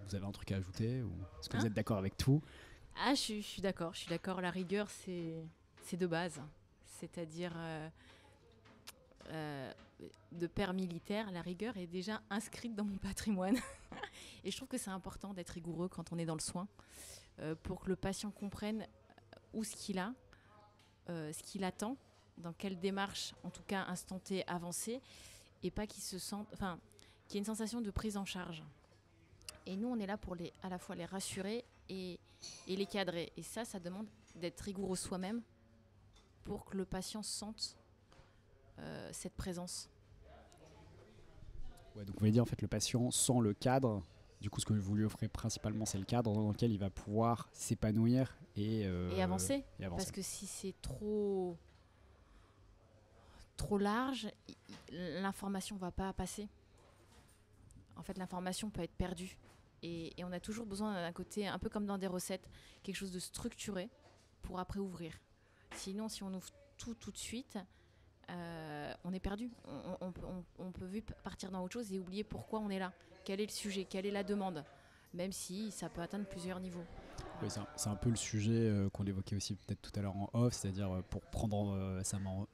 vous avez un truc à ajouter ou est-ce que vous Hein? êtes d'accord avec tout? Ah, je suis d'accord, je suis d'accord. La rigueur, c'est de base. C'est-à-dire, euh, de père militaire, la rigueur est déjà inscrite dans mon patrimoine. Et je trouve que c'est important d'être rigoureux quand on est dans le soin, pour que le patient comprenne où ce qu'il a, ce qu'il attend, dans quelle démarche, en tout cas instant T, avancée, et pas qu'il se sente, enfin, qu'il y ait une sensation de prise en charge. Et nous, on est là pour à la fois les rassurer et les cadrer. Et ça demande d'être rigoureux soi-même pour que le patient sente cette présence. Ouais, donc vous voulez dire en fait le patient sans le cadre, du coup ce que vous lui offrez principalement c'est le cadre dans lequel il va pouvoir s'épanouir Et avancer. et avancer. Parce que si c'est trop large, l'information ne va pas passer. En fait, l'information peut être perdue. Et on a toujours besoin d'un côté, un peu comme dans des recettes, quelque chose de structuré pour après ouvrir. Sinon, si on ouvre tout de suite, on est perdu. On peut vite partir dans autre chose et oublier pourquoi on est là. Quel est le sujet, quelle est la demande, même si ça peut atteindre plusieurs niveaux. Oui, c'est un peu le sujet qu'on évoquait aussi peut-être tout à l'heure en off, c'est-à-dire pour prendre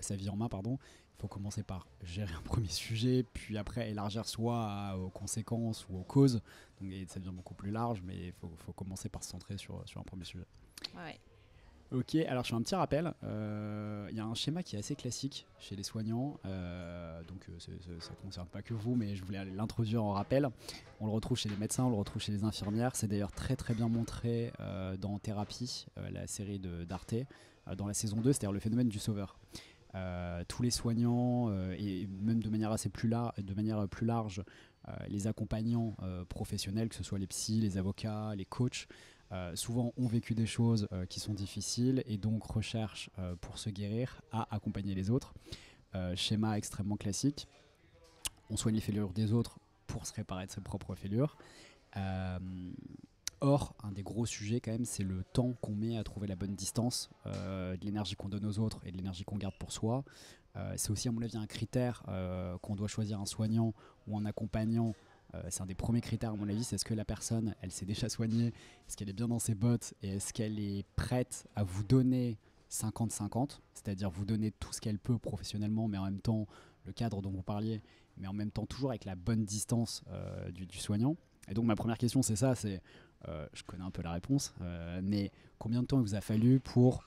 sa vie en main, pardon, il faut commencer par gérer un premier sujet, puis après élargir aux conséquences ou aux causes. Donc ça devient beaucoup plus large, mais faut commencer par se centrer sur un premier sujet. Ouais. Ok, alors je fais un petit rappel. Il y a un schéma qui est assez classique chez les soignants, ça ne concerne pas que vous, mais je voulais l'introduire en rappel. On le retrouve chez les médecins, on le retrouve chez les infirmières. C'est d'ailleurs très très bien montré dans Thérapie, la série d'Arte, dans la saison 2, c'est-à-dire le phénomène du sauveur. Tous les soignants, et même de manière plus large, les accompagnants professionnels, que ce soit les psys, les avocats, les coachs, souvent ont vécu des choses qui sont difficiles et donc recherchent pour se guérir à accompagner les autres. Schéma extrêmement classique. On soigne les fêlures des autres pour se réparer de ses propres fêlures. Euh, Or, un des gros sujets quand même, c'est le temps qu'on met à trouver la bonne distance, de l'énergie qu'on donne aux autres et de l'énergie qu'on garde pour soi. C'est aussi à mon avis un critère qu'on doit choisir un soignant ou un accompagnant. C'est un des premiers critères à mon avis, c'est est-ce que la personne, elle s'est déjà soignée, est-ce qu'elle est bien dans ses bottes et est-ce qu'elle est prête à vous donner 50-50, c'est-à-dire vous donner tout ce qu'elle peut professionnellement, mais en même temps le cadre dont vous parliez, mais en même temps toujours avec la bonne distance du soignant. Et donc ma première question c'est ça, je connais un peu la réponse, mais combien de temps il vous a fallu pour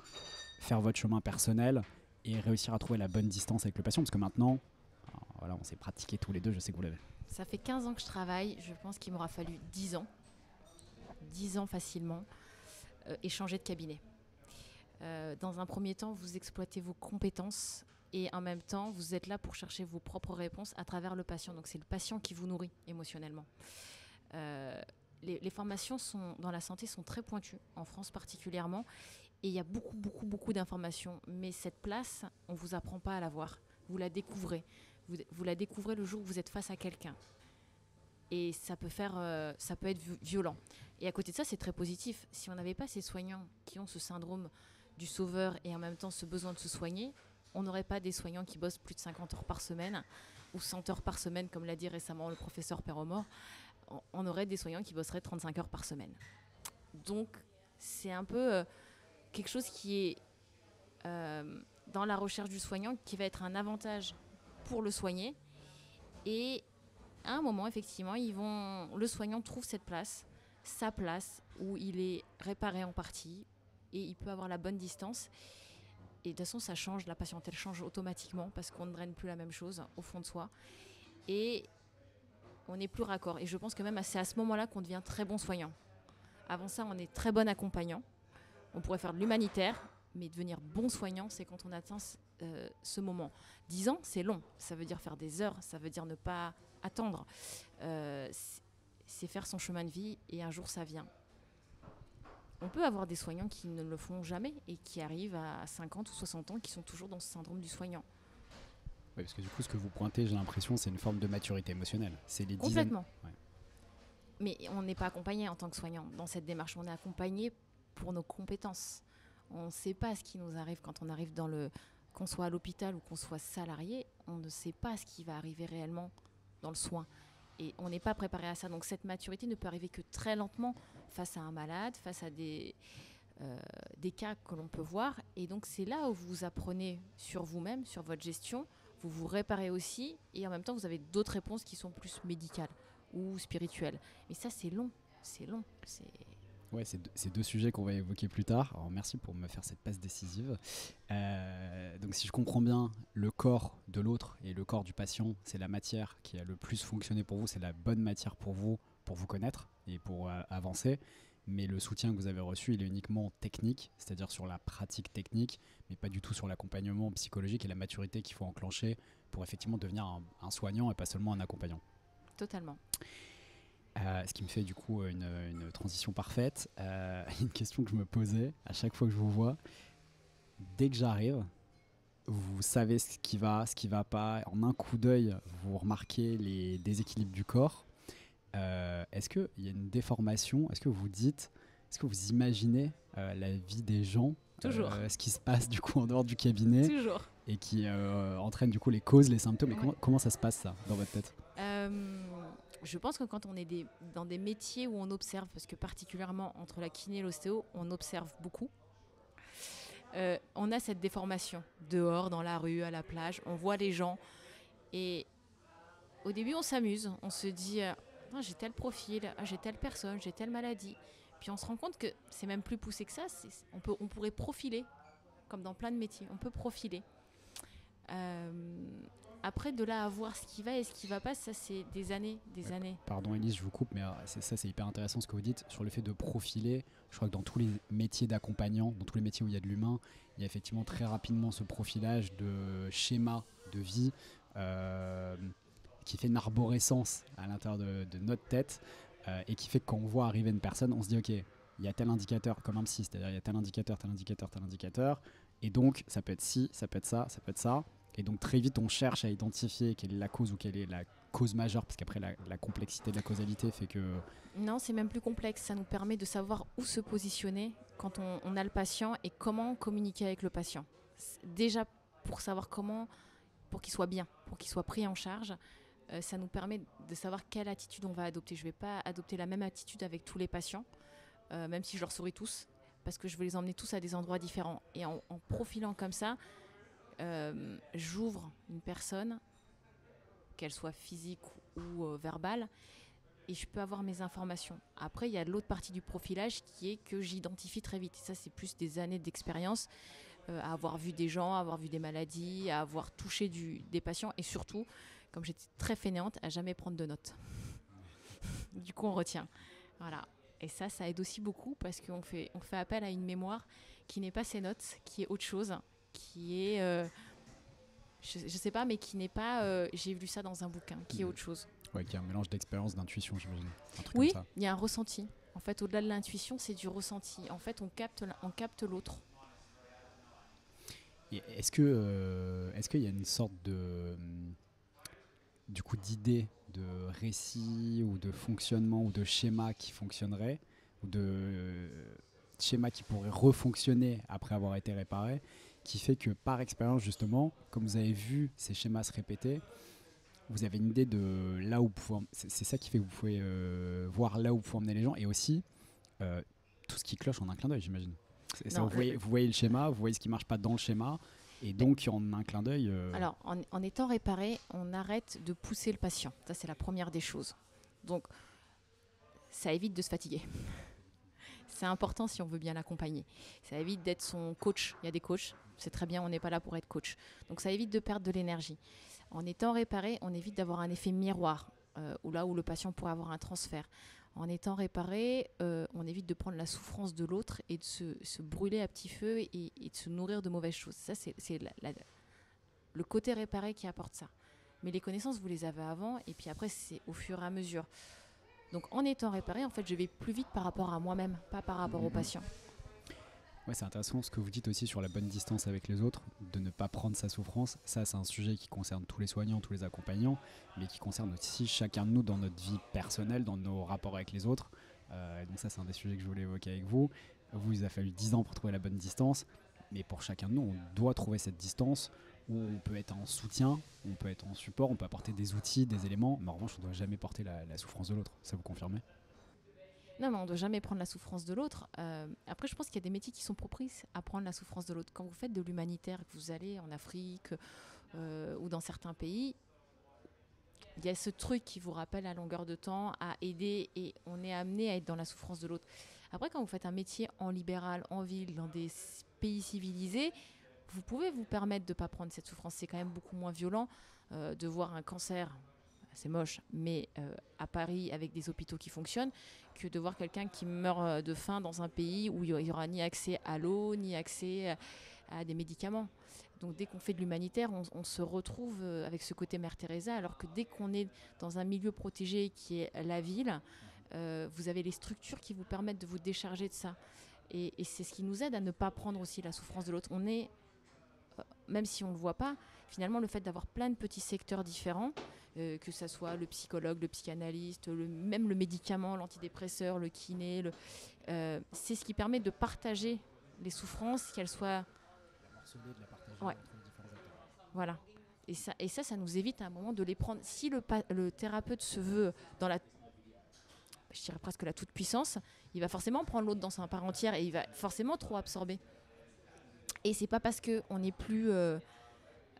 faire votre chemin personnel et réussir à trouver la bonne distance avec le patient? Parce que maintenant, voilà, on s'est pratiqué tous les deux, je sais que vous l'avez. Ça fait 15 ans que je travaille, je pense qu'il m'aura fallu 10 ans. 10 ans facilement, et changer de cabinet. Dans un premier temps, vous exploitez vos compétences et en même temps, vous êtes là pour chercher vos propres réponses à travers le patient. Donc c'est le patient qui vous nourrit émotionnellement. Les formations dans la santé sont très pointues, en France particulièrement, et il y a beaucoup d'informations. Mais cette place, on ne vous apprend pas à la voir. Vous la découvrez. Vous la découvrez le jour où vous êtes face à quelqu'un. Et ça peut être violent. Et à côté de ça, c'est très positif. Si on n'avait pas ces soignants qui ont ce syndrome du sauveur et en même temps ce besoin de se soigner, on n'aurait pas des soignants qui bossent plus de 50 heures par semaine ou 100 heures par semaine, comme l'a dit récemment le professeur Perromort. On aurait des soignants qui bosseraient 35 heures par semaine. Donc, c'est un peu quelque chose qui est dans la recherche du soignant, qui va être un avantage pour le soigné. Et à un moment, effectivement, le soignant trouve sa place, où il est réparé en partie, et il peut avoir la bonne distance. Et de toute façon, ça change, la patientèle change automatiquement, parce qu'on ne draine plus la même chose au fond de soi. Et on n'est plus raccord. Et je pense que même c'est à ce moment-là qu'on devient très bon soignant. Avant ça, on est très bon accompagnant. On pourrait faire de l'humanitaire, mais devenir bon soignant, c'est quand on atteint ce moment. 10 ans, c'est long. Ça veut dire faire des heures, ça veut dire ne pas attendre. C'est faire son chemin de vie et un jour ça vient. On peut avoir des soignants qui ne le font jamais et qui arrivent à 50 ou 60 ans, qui sont toujours dans ce syndrome du soignant. Oui, parce que du coup, ce que vous pointez, j'ai l'impression, c'est une forme de maturité émotionnelle. C'est les dizaines. Complètement. Ouais. Mais on n'est pas accompagné en tant que soignant dans cette démarche. On est accompagné pour nos compétences. On ne sait pas ce qui nous arrive quand on arrive qu'on soit à l'hôpital ou qu'on soit salarié. On ne sait pas ce qui va arriver réellement dans le soin. Et on n'est pas préparé à ça. Donc cette maturité ne peut arriver que très lentement face à un malade, face à des cas que l'on peut voir. Et donc c'est là où vous apprenez sur vous-même, sur votre gestion, vous vous réparez aussi, et en même temps vous avez d'autres réponses qui sont plus médicales ou spirituelles. Mais ça c'est long, Ouais, c'est deux sujets qu'on va évoquer plus tard. Alors merci pour me faire cette passe décisive. Donc si je comprends bien, le corps de l'autre et le corps du patient, c'est la matière qui a le plus fonctionné pour vous, c'est la bonne matière pour vous connaître et pour avancer. Mais le soutien que vous avez reçu, il est uniquement technique, c'est-à-dire sur la pratique technique, mais pas du tout sur l'accompagnement psychologique et la maturité qu'il faut enclencher pour effectivement devenir un soignant et pas seulement un accompagnant. Totalement. Ce qui me fait du coup une transition parfaite. Une question que je me posais à chaque fois que je vous vois. Dès que j'arrive, vous savez ce qui va pas. En un coup d'œil, vous remarquez les déséquilibres du corps. Est-ce qu'il y a une déformation ? Est-ce que vous imaginez la vie des gens ? Toujours. Ce qui se passe du coup en dehors du cabinet ? Toujours. Et qui entraîne du coup les causes, les symptômes. Et comment ça se passe ça dans votre tête ? Je pense que quand on est dans des métiers où on observe, parce que particulièrement entre la kiné et l'ostéo, on observe beaucoup, on a cette déformation dehors, dans la rue, à la plage, on voit les gens et au début on s'amuse, on se dit j'ai tel profil, j'ai telle personne, j'ai telle maladie, puis on se rend compte que c'est même plus poussé que ça, on pourrait profiler, comme dans plein de métiers, on peut profiler. Après, de là à voir ce qui va et ce qui ne va pas, ça c'est des années. Pardon Élise, je vous coupe, mais c'est hyper intéressant ce que vous dites sur le fait de profiler. Je crois que dans tous les métiers d'accompagnant, dans tous les métiers où il y a de l'humain, il y a effectivement très rapidement ce profilage de schéma de vie qui fait une arborescence à l'intérieur de notre tête et qui fait que quand on voit arriver une personne, on se dit ok, il y a tel indicateur comme un psy, c'est-à-dire il y a tel indicateur, et donc ça peut être ci, ça peut être ça, ça peut être ça. Et donc très vite on cherche à identifier quelle est la cause ou quelle est la cause majeure, parce qu'après la complexité de la causalité fait que... Non, c'est même plus complexe, ça nous permet de savoir où se positionner quand on a le patient et comment communiquer avec le patient. Déjà pour savoir comment, pour qu'il soit bien, pour qu'il soit pris en charge, ça nous permet de savoir quelle attitude on va adopter. Je ne vais pas adopter la même attitude avec tous les patients, même si je leur souris tous, parce que je veux les emmener tous à des endroits différents. Et en profilant comme ça, j'ouvre une personne, qu'elle soit physique ou verbale, et je peux avoir mes informations. Après, il y a l'autre partie du profilage qui est que j'identifie très vite. Et ça, c'est plus des années d'expérience, à avoir vu des gens, à avoir vu des maladies, à avoir touché des patients, et surtout, comme j'étais très fainéante, à jamais prendre de notes. Du coup, on retient. Voilà. Et ça aide aussi beaucoup parce qu'on fait appel à une mémoire qui n'est pas ces notes, qui est autre chose, qui est, je sais pas, mais qui n'est pas, j'ai lu ça dans un bouquin, qui est autre chose. Ouais, qui est un mélange d'expérience, d'intuition, j'imagine. Oui, il y a un ressenti. En fait, au-delà de l'intuition, c'est du ressenti. En fait, on capte l'autre. Et est-ce qu'il y a une sorte du coup d'idée de récit ou de fonctionnement ou de schéma qui fonctionnerait, ou de schéma qui pourrait refonctionner après avoir été réparé, qui fait que par expérience justement, comme vous avez vu ces schémas se répéter, vous avez une idée de là où vous pouvez, c'est ça qui fait que vous pouvez voir là où vous pouvez emmener les gens, et aussi tout ce qui cloche en un clin d'œil, j'imagine. Vous voyez le schéma, vous voyez ce qui marche pas dans le schéma, et donc en un clin d'œil... Alors, en étant réparé, on arrête de pousser le patient. Ça, c'est la première des choses. Donc, ça évite de se fatiguer. C'est important si on veut bien l'accompagner. Ça évite d'être son coach. Il y a des coachs, c'est très bien, on n'est pas là pour être coach. Donc, ça évite de perdre de l'énergie. En étant réparé, on évite d'avoir un effet miroir, là où le patient pourrait avoir un transfert. En étant réparé, on évite de prendre la souffrance de l'autre et de se brûler à petit feu et de se nourrir de mauvaises choses. Ça, c'est le côté réparé qui apporte ça. Mais les connaissances, vous les avez avant, et puis après, c'est au fur et à mesure. Donc, en étant réparé, en fait, je vais plus vite par rapport à moi-même, pas par rapport au patient. Ouais, c'est intéressant ce que vous dites aussi sur la bonne distance avec les autres, de ne pas prendre sa souffrance. Ça, c'est un sujet qui concerne tous les soignants, tous les accompagnants, mais qui concerne aussi chacun de nous dans notre vie personnelle, dans nos rapports avec les autres. Donc ça, c'est un des sujets que je voulais évoquer avec vous. Vous, il a fallu 10 ans pour trouver la bonne distance, mais pour chacun de nous, on doit trouver cette distance où on peut être en soutien, on peut être en support, on peut apporter des outils, des éléments, mais en revanche, on ne doit jamais porter la souffrance de l'autre. Ça, vous confirmez? Non, mais on ne doit jamais prendre la souffrance de l'autre. Après, je pense qu'il y a des métiers qui sont propices à prendre la souffrance de l'autre. Quand vous faites de l'humanitaire, que vous allez en Afrique ou dans certains pays, il y a ce truc qui vous rappelle à longueur de temps à aider et on est amené à être dans la souffrance de l'autre. Après, quand vous faites un métier en libéral, en ville, dans des pays civilisés, vous pouvez vous permettre de ne pas prendre cette souffrance. C'est quand même beaucoup moins violent de voir un cancer, c'est moche, mais à Paris avec des hôpitaux qui fonctionnent, que de voir quelqu'un qui meurt de faim dans un pays où il n'y aura ni accès à l'eau, ni accès à des médicaments. Donc dès qu'on fait de l'humanitaire, on se retrouve avec ce côté Mère Teresa, alors que dès qu'on est dans un milieu protégé qui est la ville, vous avez les structures qui vous permettent de vous décharger de ça. Et c'est ce qui nous aide à ne pas prendre aussi la souffrance de l'autre. On est, même si on ne le voit pas, finalement le fait d'avoir plein de petits secteurs différents, que ce soit le psychologue, le psychanalyste, même le médicament, l'antidépresseur, le kiné, c'est ce qui permet de partager les souffrances, qu'elles soient... De la partager Ouais. entre les différents acteurs. Voilà. Et ça nous évite à un moment de les prendre. Si le thérapeute se veut dans la, je dirais presque la toute-puissance, il va forcément prendre l'autre dans sa part entière et il va forcément trop absorber. Et c'est pas parce qu'on n'est plus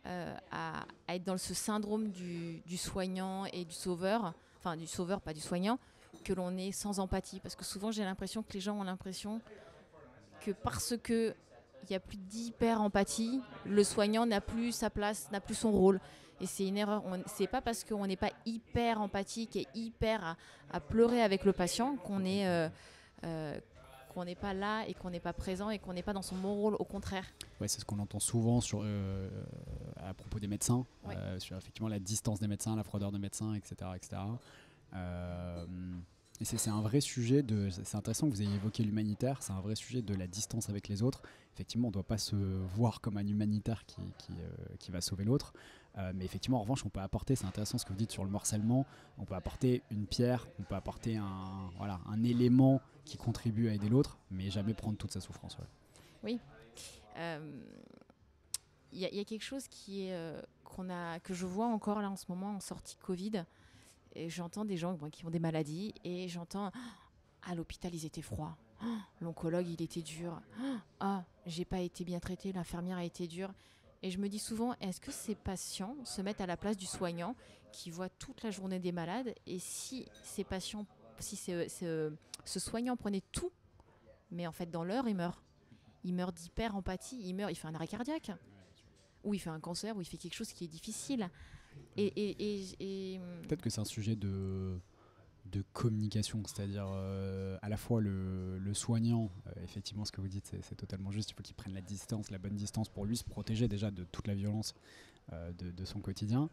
à être dans ce syndrome du soignant et du sauveur, enfin du sauveur, pas du soignant, que l'on est sans empathie. Parce que souvent, j'ai l'impression que les gens ont l'impression que parce que il n'y a plus d'hyper-empathie, le soignant n'a plus sa place, n'a plus son rôle. Et c'est une erreur. C'est pas parce qu'on n'est pas hyper empathique et hyper à pleurer avec le patient qu'on n'est pas là et qu'on n'est pas présent et qu'on n'est pas dans son bon rôle. Au contraire. Ouais, c'est ce qu'on entend souvent à propos des médecins, Ouais. sur effectivement la distance des médecins, la froideur des médecins, etc. etc. Et c'est un vrai sujet c'est intéressant que vous ayez évoqué l'humanitaire, c'est un vrai sujet de la distance avec les autres. Effectivement, on ne doit pas se voir comme un humanitaire qui va sauver l'autre. Mais effectivement, en revanche, on peut apporter, c'est intéressant ce que vous dites sur le morcellement, on peut apporter une pierre, on peut apporter un élément qui contribue à aider l'autre, mais jamais prendre toute sa souffrance. Ouais. Oui. Il y a quelque chose que je vois encore là en ce moment en sortie Covid. Et j'entends des gens qui ont des maladies et j'entends à l'hôpital ils étaient froids, l'oncologue il était dur, j'ai pas été bien traité, l'infirmière a été dure. Et je me dis souvent, est-ce que ces patients se mettent à la place du soignant qui voit toute la journée des malades, et si ces patients, si ce soignant prenait tout, mais en fait dans l'heure il meurt d'hyper empathie, il fait un arrêt cardiaque, ou il fait un cancer, ou il fait quelque chose qui est difficile. Et peut-être que c'est un sujet de communication, c'est-à-dire à la fois le soignant, effectivement ce que vous dites c'est totalement juste, il faut qu'il prenne la bonne distance pour lui se protéger déjà de toute la violence de son quotidien.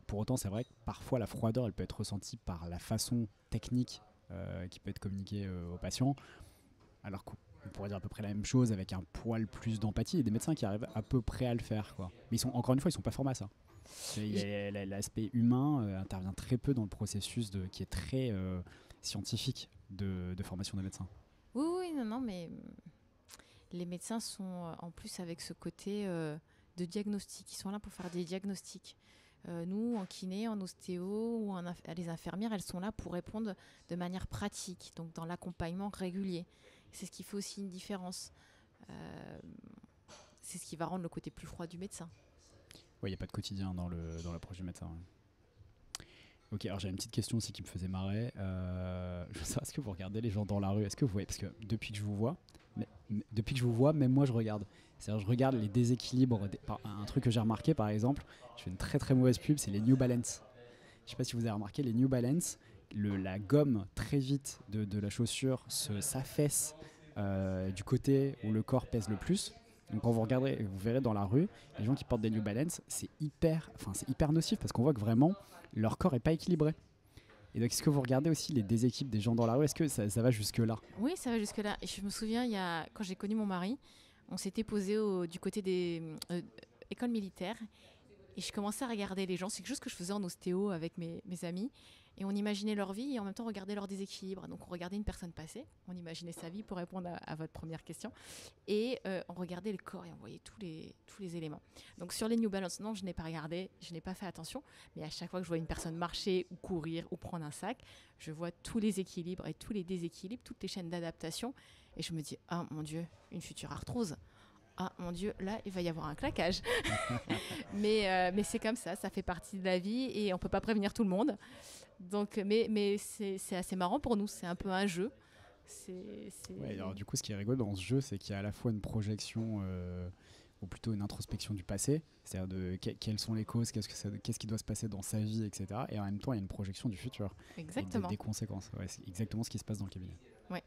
Pour autant, c'est vrai que parfois la froideur elle peut être ressentie par la façon technique qui peut être communiquée aux patients, alors qu'on pourrait dire à peu près la même chose avec un poil plus d'empathie. Il y a des médecins qui arrivent à peu près à le faire, quoi. Mais encore une fois, ils sont pas formés à ça. L'aspect humain intervient très peu dans le processus qui est très scientifique de formation des médecins. Oui, non, mais les médecins sont en plus avec ce côté de diagnostic. Ils sont là pour faire des diagnostics. Nous, en kiné, en ostéo ou les infirmières, elles sont là pour répondre de manière pratique, donc dans l'accompagnement régulier. C'est ce qui fait aussi une différence. C'est ce qui va rendre le côté plus froid du médecin. Oui, il n'y a pas de quotidien dans l'approche du médecin. Ouais. Ok, alors j'ai une petite question aussi qui me faisait marrer. Je sais pas, est-ce que vous regardez les gens dans la rue? Est-ce que vous voyez? Parce que depuis que je vous vois, même moi je regarde. C'est-à-dire je regarde les déséquilibres. Un truc que j'ai remarqué par exemple, je fais une très très mauvaise pub, c'est les New Balance. Je sais pas si vous avez remarqué, les New Balance, la gomme très vite de la chaussure s'affaisse du côté où le corps pèse le plus. Donc quand vous regarderez, vous verrez dans la rue, les gens qui portent des New Balance, c'est hyper nocif parce qu'on voit que vraiment leur corps est pas équilibré. Et donc est-ce que vous regardez aussi les déséquilibres des gens dans la rue? Est-ce que ça va jusque là? Oui, ça va jusque là. Et je me souviens, quand j'ai connu mon mari, on s'était posé du côté des écoles militaires et je commençais à regarder les gens. C'est quelque chose que je faisais en ostéo avec mes amis. Et on imaginait leur vie et en même temps on regardait leur déséquilibre. Donc on regardait une personne passer, on imaginait sa vie pour répondre à votre première question. Et on regardait le corps et on voyait tous les éléments. Donc sur les New Balance, non, je n'ai pas regardé, je n'ai pas fait attention. Mais à chaque fois que je vois une personne marcher ou courir ou prendre un sac, je vois tous les équilibres et tous les déséquilibres, toutes les chaînes d'adaptation. Et je me dis, ah mon Dieu, une future arthrose. Ah mon Dieu, là, il va y avoir un claquage. mais c'est comme ça fait partie de la vie et on ne peut pas prévenir tout le monde. Donc, mais c'est assez marrant pour nous, c'est un peu un jeu. Ouais, alors du coup, ce qui est rigolo dans ce jeu, c'est qu'il y a à la fois une projection, ou plutôt une introspection du passé, c'est-à-dire de quelles sont les causes, qu'est-ce qui doit se passer dans sa vie, etc. Et en même temps, il y a une projection du futur. Exactement. Et des conséquences. Ouais, c'est exactement ce qui se passe dans le cabinet. Ouais.